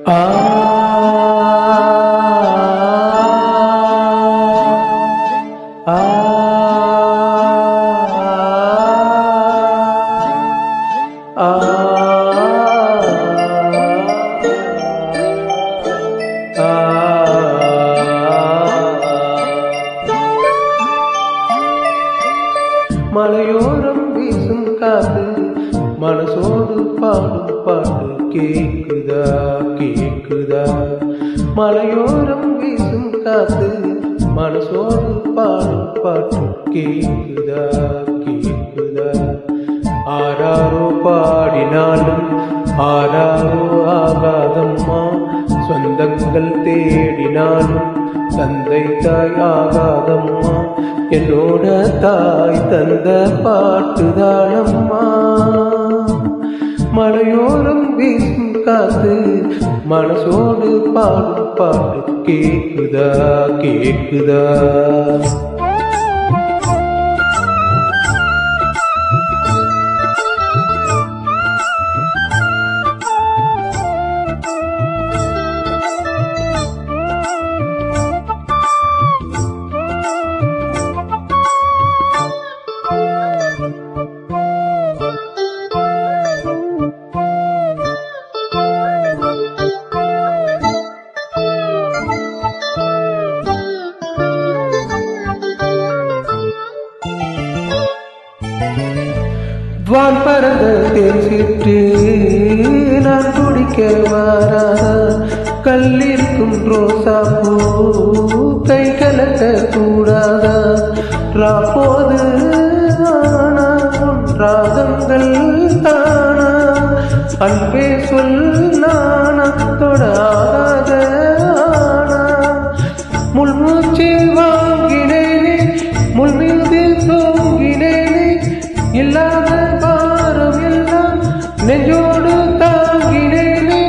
ஆ ஆ ஆ மலையோரம் வீசும் காத்து மனசோடு பாடும் பாட்டு கேக்குதா கேக்குதா. மலையோரம் வீசும் காத்து மனசோடு பாடும் பாட்டு கேக்குதா கேக்குதா. ஆராரோ பாடினாலும் ஆராரோ ஆகாதம்மா, சொந்தங்கள் தேடினாலும் தந்தை தாய் ஆகாதம்மா, என்னோட தாய் தந்த பாட்டுதானம்மா. மலையோரம் வீசும் காத்து மனசோடு பாடும் பாட்டு கேக்குதா கேக்குதா. வான் பறந்த தேசிட்டு நான் குடிக்க வாராதா, கல்லிருக்கும் ரோசா பூ கை கலக்க கூடாதா. ராப்போது ஆனா ராகங்கள் தானா, அன்பே சொல்லானா தொடாத ஆனா. முள்மூச்சு வாங்கினேனே முள்மீது தூங்கினேனே, இல்லாத பாரம் எல்லாம் நெஞ்சோடு தாங்கினேனே,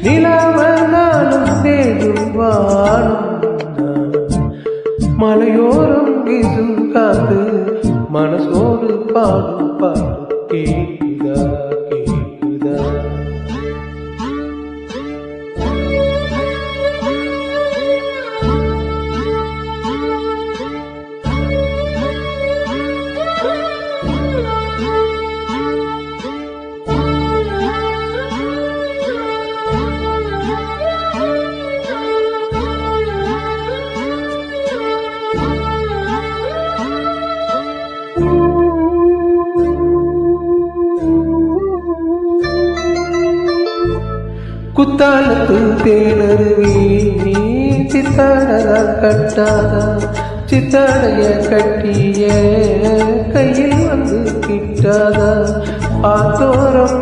நிலாவ நாளும் தேடும் வாழும். மலையோரம் வீசும் காத்து மனசோடு பாடும் பாட்டு கேக்குதா கேக்குதா. குத்தாலத்து தேனருவி சித்தாடதா கட்டாதா, சித்தாடைய கட்டிய கையில் வந்து கிட்டாதா. ஆத்தோரம்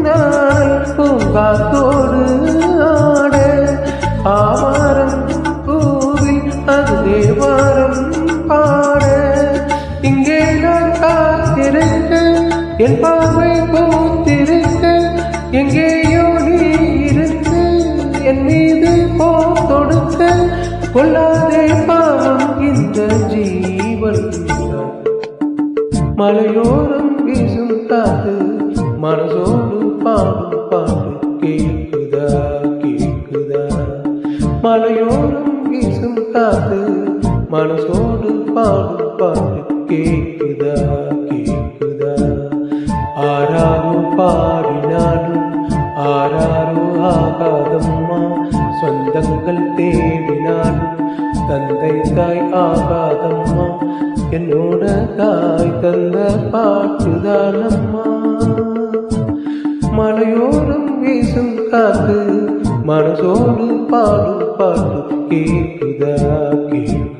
நாள் பூங்காத்தோடு ஆட, ஆவாரம் பூவில் அது தேவாரம் பாட. இங்கே நான் காத்திருக்க என் பார்வை பூத்திருக்க, எங்கேயோ நீ இருக்கு என் மீது போர் தொடுக்க. கொள்ளாதே பாவம் இந்த ஜீவன். மலையோரம் வீசும் காத்து மனசோடு பாடும் பாட்டு கேக்குதா கேக்குதா. மலையோரம் வீசும் காத்து மனசோடு பாடும் பாட்டு கேக்குதா கேக்குதா. ஆராரோ பாடினாலும் ஆராரோ ஆகாதம்மா, சொந்தங்கள் தேடினாலும் தந்தை தாய் ஆகாதம்மா, என்னோட தாய் தந்த பாட்டுதானம்மா. மலையோரம் வீசும் காத்து மனசோடு பாடும் பாட்டு கேக்குதா கேக்குதா.